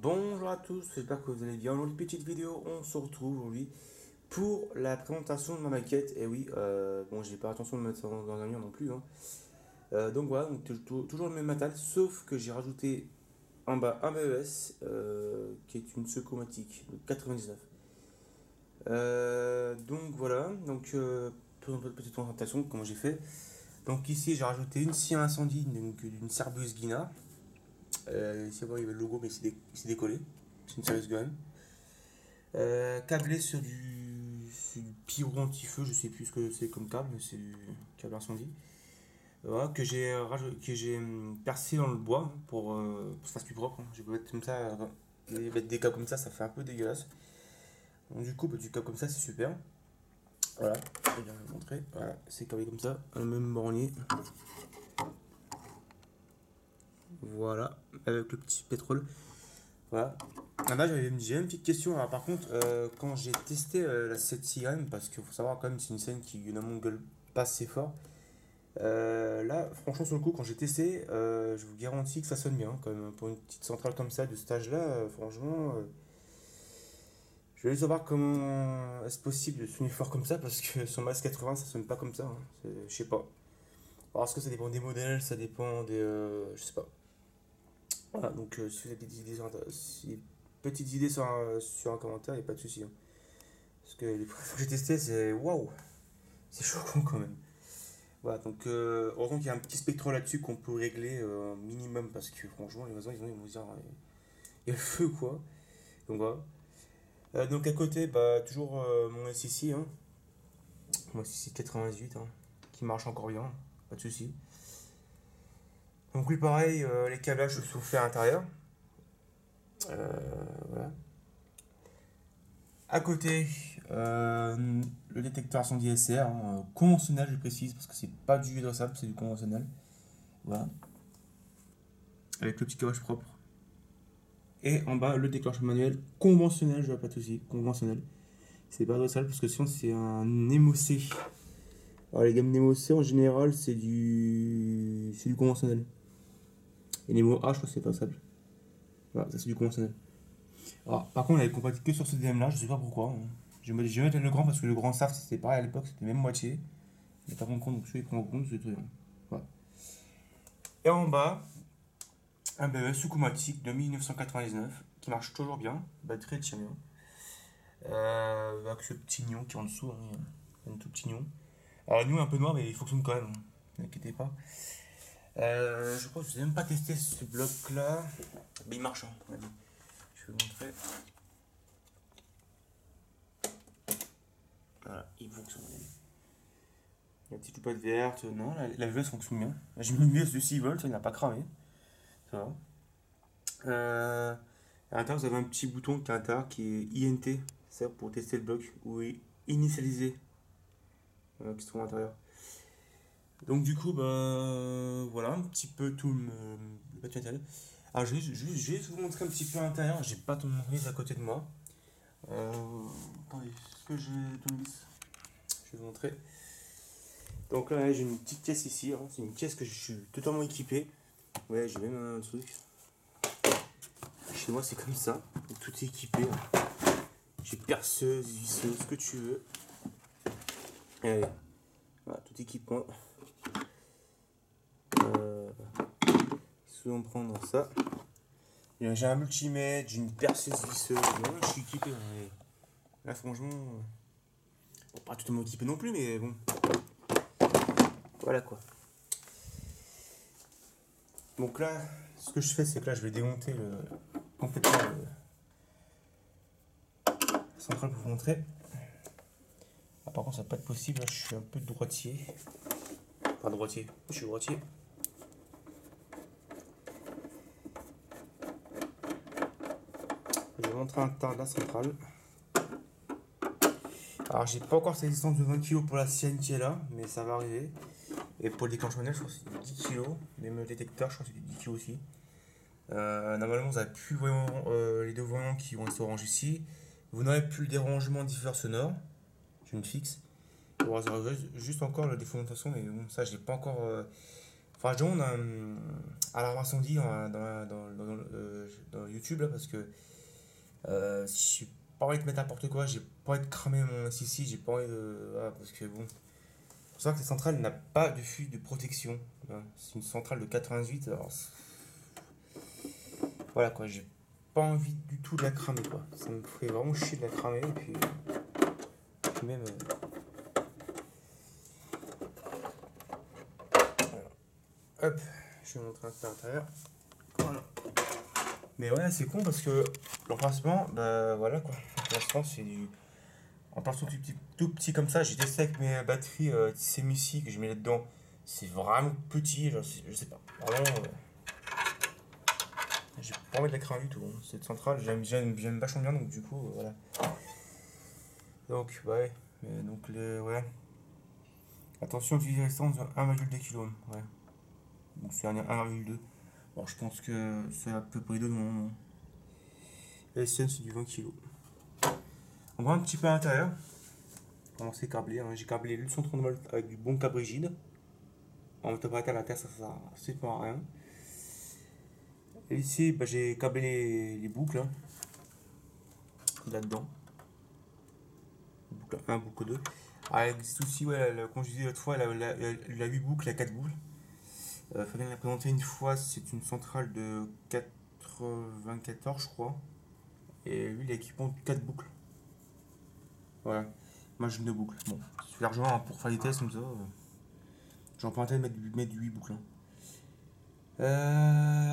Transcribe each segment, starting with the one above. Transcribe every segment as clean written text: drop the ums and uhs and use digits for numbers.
Bonjour à tous, j'espère que vous allez bien. Aujourd'hui, petite vidéo, on se retrouve aujourd'hui pour la présentation de ma maquette. Et oui, bon, j'ai pas l'intention de mettre ça dans un mur non plus, hein. Donc voilà, donc, toujours le même matal, sauf que j'ai rajouté en bas un BES qui est une Secomatic de 99. Donc voilà, donc pour une petite présentation, comment j'ai fait. Donc ici, j'ai rajouté une scie à incendie d'une Cerbus Guina. Ici, il y avait le logo, mais il s'est décollé. C'est une Cerbus Gun. Câblé sur du pyro anti-feu, je sais plus ce que c'est comme câble, mais c'est du câble incendie. Voilà, que j'ai percé dans le bois pour que ça fasse plus propre, hein. Je vais mettre comme ça, mettre des câbles comme ça fait un peu dégueulasse. Donc du coup, du câble comme ça, c'est super. Voilà, je vais vous montrer. Voilà, c'est câblé comme ça, un même bornier. Voilà, avec le petit pétrole. Voilà. Ah bah, j'ai une petite question. Alors, par contre, quand j'ai testé la 7 cigane, parce qu'il faut savoir quand même, c'est une scène qui évidemment gueule pas assez fort. Là, franchement, sur le coup, quand j'ai testé, je vous garantis que ça sonne bien. Quand même, pour une petite centrale comme ça, de cet âge-là, franchement, je vais savoir comment est-ce possible de sonner fort comme ça, parce que sur Mas 80, ça sonne pas comme ça, hein. Je sais pas. Alors, est-ce que ça dépend des modèles, ça dépend des. Je sais pas. Voilà, donc si vous avez des idées petites idées sur un commentaire, il n'y a pas de souci, hein. Parce que les premières fois que j'ai testé, c'est waouh, c'est choquant quand même. Voilà, donc heureusement qu'il y a un petit spectre là-dessus qu'on peut régler minimum parce que franchement, les voisins ils vont se dire il y a le feu quoi. Donc voilà. Donc à côté, bah, toujours mon SiC, hein. Mon SiC 98, hein, qui marche encore bien, pas de souci. Donc oui, pareil, les câblages sont faits à l'intérieur. Euh, voilà. À côté, le détecteur incendie SR, hein, conventionnel, je précise, parce que c'est pas du hydrosable, c'est du conventionnel. Voilà. Avec le petit câblage propre. Et en bas, le déclencheur manuel conventionnel, je vois pas de souci, conventionnel. C'est pas hydrosable parce que sinon c'est un MOC. Alors les gammes MOC en général, c'est du conventionnel. Et les mots A, je crois que c'est pas hydrosable. Voilà, ça c'est du conventionnel. Alors, par contre, elle est compatible que sur ce DM là, je sais pas pourquoi, hein. Je vais mettre le grand parce que le grand SAF c'était pareil à l'époque, c'était même moitié. Mais pas compte, donc celui qui prend en compte, c'est très bien. Voilà. Et en bas, un BE Sukumatic de 1999 qui marche toujours bien, batterie tient bien. Avec ce petit nion qui est en dessous, hein, un tout petit nion. Alors, nous, un peu noir, mais il fonctionne quand même, hein, ne vous inquiétez pas. Je crois que je n'ai même pas testé ce bloc là, mais il marche, hein. Allez, je vais vous montrer. Voilà, il fonctionne. La petite loupette verte, non, la VS fonctionne bien. J'ai mis une VS de 6 volts, il n'a pas cramé. Ça va. À l'intérieur, vous avez un petit bouton qui est à l'intérieur qui est INT, c'est pour tester le bloc, ou initialiser, qui se trouve à l'intérieur. Donc du coup, bah, voilà un petit peu tout le matériel. Alors je vais vous montrer un petit peu à l'intérieur, j'ai pas ton vis à côté de moi. Attendez, est-ce que j'ai ton vis? Je vais vous montrer. Donc là, j'ai une petite caisse ici, hein. C'est une caisse que je suis totalement équipé. Ouais, j'ai même un truc. Chez moi, c'est comme ça. Tout est équipé, hein. J'ai perceuse, visseuse, ce que tu veux. Allez, voilà, tout équipement. Souvent prendre ça. J'ai un multimètre, j'ai une perceuse visseuse. Ouais, je suis équipé, hein. Là, franchement, bon, pas totalement équipé non plus, mais bon. Voilà quoi. Donc là, ce que je fais, c'est que là, je vais démonter complètement la centrale pour vous montrer. Ah, par contre, ça va pas être possible. Là, je suis un peu droitier. Enfin, droitier. Je suis droitier. Je vais montrer un tas de la centrale. Alors, j'ai pas encore cette distance de 20 kg pour la sienne qui est là, mais ça va arriver. Et pour le déclencheur manuel, je crois que c'est 10 kg. Même le détecteur, je crois que c'est 10 kg aussi. Normalement, vous n'avez plus les deux voyants qui vont être orange ici. Vous n'aurez plus le dérangement diffuseur sonore. Je me fixe. Vous aurez juste encore la défoliation, mais bon, ça, j'ai pas encore Enfin, je demande à l'arbre incendie dans YouTube là, parce que j'ai pas envie de mettre n'importe quoi, j'ai pas envie de cramer mon SiC, j'ai pas envie de. Voilà, parce que bon. C'est pour ça que cette centrale n'a pas de fuite de protection. Voilà, c'est une centrale de 88, alors voilà quoi, j'ai pas envie du tout de la cramer quoi. Ça me ferait vraiment chier de la cramer, et puis même. Hop, je vais montrer un peu à l'intérieur. Voilà. Mais ouais, c'est con parce que l'emplacement, bah voilà quoi. L'emplacement, c'est du. En partant tout petit comme ça, j'ai testé avec mes batteries CMUSI que je mets là-dedans. C'est vraiment petit, je sais pas. Vraiment, j'ai pas envie de la craindre du tout, hein. Cette centrale, j'aime vachement bien, donc du coup, voilà. Donc, ouais. Mais donc, ouais. Attention, utiliser résistance de 1,2 kg. Ouais. Donc, c'est un 1,2. Bon, je pense que c'est à peu près de non. Et c'est du 20 kg. On voit un petit peu à l'intérieur. Comment c'est câblé, hein. J'ai câblé le 130 volts avec du bon câble rigide. En automatique à la terre, ça sert absolument à rien. Et ici, bah, j'ai câblé les boucles hein, là-dedans. Boucle 1, boucle 2. Ah, il existe aussi, ouais, comme je disais l'autre fois, la 8 boucles, la 4 boucles. Fallait me la présenter une fois, c'est une centrale de 94, je crois. Et lui, il a équipement de 4 boucles. Voilà. Moi, j'ai 2 boucles. Bon, c'est largement hein, pour faire des tests comme ça. J'en peux de mettre 8 boucles. Hein.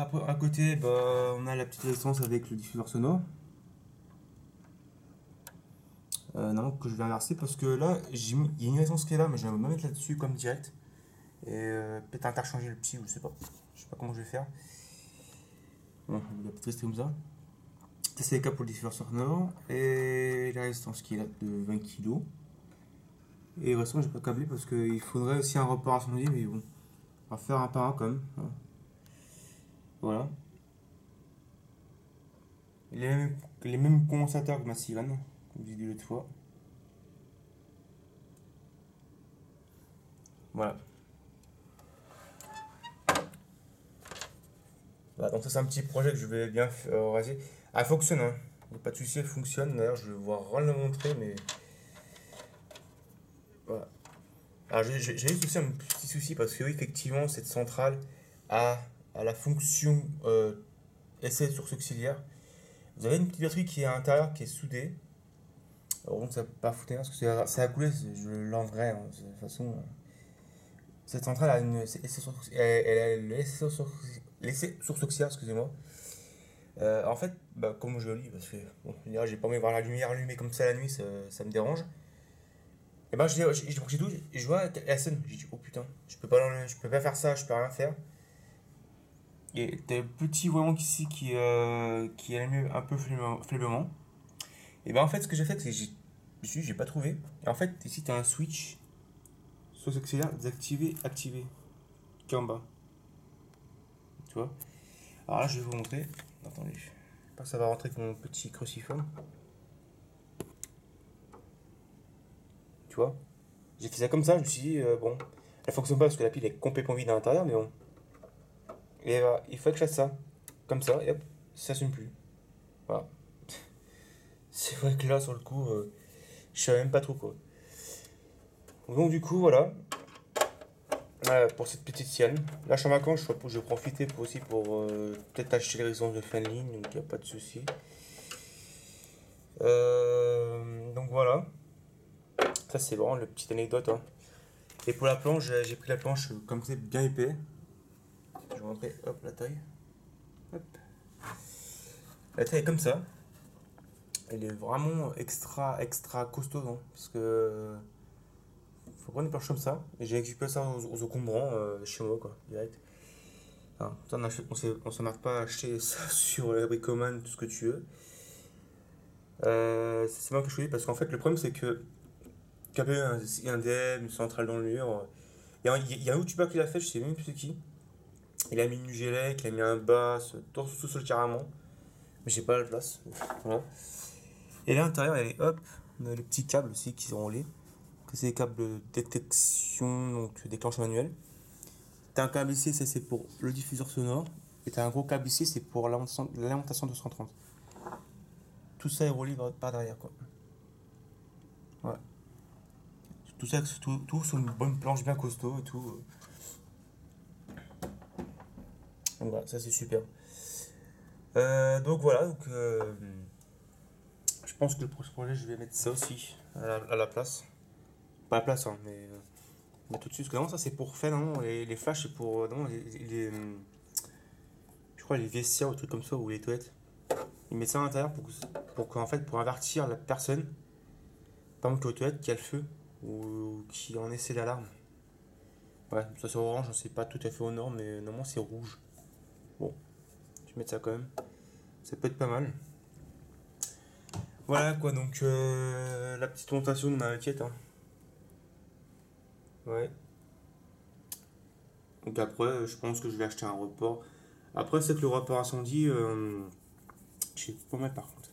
Après, à côté, bah, on a la petite résistance avec le diffuseur sonore. Non, que je vais inverser parce que là, il y a une résistance qui est là, mais je vais me mettre là-dessus comme direct. Et peut-être interchanger le petit, ou je sais pas. Je sais pas comment je vais faire. Bon, il va peut-être rester comme ça. C'est les câbles pour le diffuseur sonore. Et la résistance qui est là de 20 kg. Et de toute façon, j'ai pas câblé parce qu'il faudrait aussi un report incendie, mais bon, on va faire un par un quand même. Voilà. Les mêmes condensateurs que ma sirène, comme j'ai dit l'autre fois. Voilà. Voilà, donc ça c'est un petit projet que je vais bien raser. Ah, elle fonctionne, hein. Y a pas de souci, elle fonctionne. D'ailleurs, je vais voir rien le montrer, mais voilà. Alors j'ai eu aussi un petit souci parce que oui, effectivement, cette centrale a, a la fonction essai source auxiliaire. Vous avez une petite batterie qui est à l'intérieur, qui est soudée. Alors, donc ça va pas foutre parce que c'est à couler, je l'enverrai. Hein. De toute façon, cette centrale a une essai source, elle a l'essai source auxiliaire, excusez-moi. En fait, bah, comme je le lis, parce que bon, j'ai pas envie de voir la lumière allumée comme ça la nuit, ça me dérange. Et ben je branché tout, et je vois la scène, j'ai dit oh putain, je peux pas faire ça, je peux rien faire. Et t'as le petit voyant ici qui allume un peu faiblement. Et ben en fait ce que j'ai fait c'est que j'ai pas trouvé. Et en fait ici t'as un switch, source auxiliaire, désactivé, activé, qui est en bas. Tu vois. Alors là je vais vous montrer. Attendez, je sais pas si ça va rentrer avec mon petit cruciforme. Tu vois. J'ai fait ça comme ça, je me suis dit, bon, elle fonctionne pas parce que la pile est complètement vide à l'intérieur, mais bon. Et il faut que je fasse ça. Comme ça, et hop, ça s'allume plus. Voilà. C'est vrai que là, sur le coup, je savais même pas trop quoi. Donc, du coup, voilà. Pour cette petite sienne. Là, je suis en vacances, je vais profiter aussi pour peut-être acheter les résidences de fin de ligne, donc il n'y a pas de souci. Donc, voilà. Ça, c'est vraiment la petite anecdote. Hein. Et pour la planche, j'ai pris la planche comme c'est bien épais. Je vais montrer, hop, la taille. Hop. La taille est comme ça. Elle est vraiment extra costaud, hein, parce que faut prendre une planche comme ça. Et j'ai récupéré ça aux encombrants chez moi, quoi, direct. Enfin, on s'en marre pas à acheter ça sur la bricoman, tout ce que tu veux. C'est moi que je choisis parce qu'en fait, le problème c'est que quand il y a un DM, une centrale dans le mur, il y a un youtubeur qui l'a fait, je sais même plus c'est qui. Il a mis une Nugélec, il a mis un bass, tout seul carrément. Mais j'ai pas la place. Voilà. Et là, à l'intérieur, il y a hop, on a les petits câbles aussi qui sont roulés. C'est des câbles de détection, donc déclenche manuel. T'as un câble ici, ça c'est pour le diffuseur sonore. Et t'as un gros câble ici, c'est pour l'alimentation 230. Tout ça est relié par derrière, quoi. Ouais. Tout ça, tout sur une bonne planche bien costaud et tout. Donc voilà, ça c'est super. Donc voilà, je pense que le prochain projet, je vais mettre ça aussi à la place. Pas à la place, hein, mais tout de suite. Parce que non, ça c'est pour faire, non, les flashs, c'est pour, non, je crois les vestiaires ou trucs comme ça, ou les toilettes. Ils mettent ça à l'intérieur pour qu'en fait, pour avertir la personne, par exemple, aux toilettes, qui a le feu, ou qui en essaie l'alarme. Ouais, ça c'est orange, c'est pas tout à fait au nord, mais normalement c'est rouge. Bon, je vais mettre ça quand même. Ça peut être pas mal. Voilà quoi, donc la petite montation de ma maquette. Hein. Ouais. Donc après, je pense que je vais acheter un report. Après, c'est que le report incendie, je sais pas mal par contre.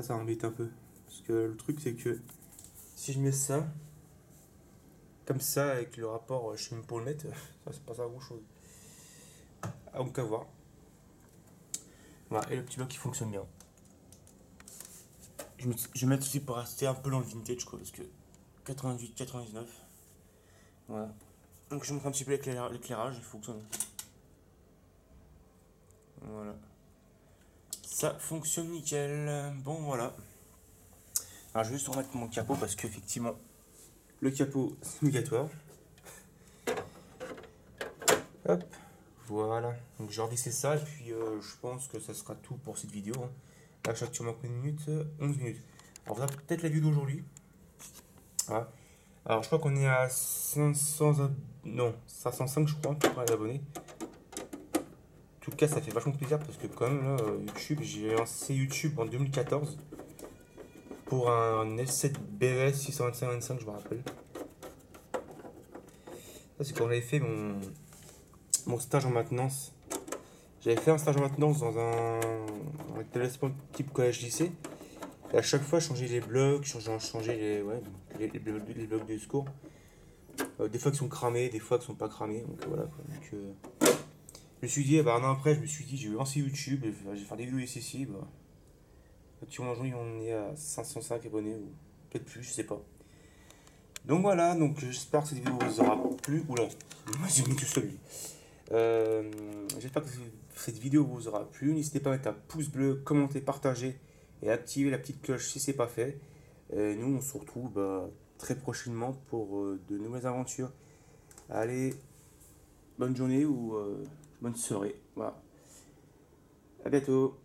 Ça m'embête un peu. Parce que le truc, c'est que si je mets ça, comme ça, avec le rapport, je sais même pas où le mettre, ça c'est pas ça grand chose. Ah, donc à voir. Voilà, et le petit bloc qui fonctionne bien. Je vais mettre aussi pour rester un peu dans le vintage quoi, parce que 88, 99. Voilà. Donc je montre un petit peu l'éclairage, il fonctionne. Voilà. Ça fonctionne nickel. Bon voilà. Alors je vais juste remettre mon capot parce qu'effectivement, le capot c'est obligatoire. Hop. Voilà. Donc j'ai revissé ça et puis je pense que ça sera tout pour cette vidéo. Hein. Là, je suis actuellement combien de minutes 11 minutes. Alors voilà peut-être la vidéo d'aujourd'hui. Voilà. Alors je crois qu'on est à 500 non, 505 je crois pour les abonnés. En tout cas ça fait vachement plaisir parce que quand même là, YouTube, j'ai lancé YouTube en 2014 pour un L7 BS 625 je me rappelle. Ça c'est quand j'avais fait mon stage en maintenance. J'avais fait un stage en maintenance dans un établissement type collège-lycée. Et à chaque fois, je changeais les blocs, je changeais les blocs de secours. Des fois, qui sont cramés, des fois, qui sont pas cramés. Donc voilà. Quoi. Donc, je me suis dit, bah, un an après, je me suis dit, je vais lancer YouTube, je vais faire des vidéos ici. Bah, actuellement, aujourd'hui, on est à 505 abonnés, ou peut-être plus, je sais pas. Donc voilà, donc j'espère que cette vidéo vous aura plu. Oula, moi j'ai mis tout seul. J'espère que cette vidéo vous aura plu. N'hésitez pas à mettre un pouce bleu, commenter, partager et activer la petite cloche si c'est pas fait. Nous on se retrouve très prochainement pour de nouvelles aventures. Allez, bonne journée ou bonne soirée. Voilà. À bientôt.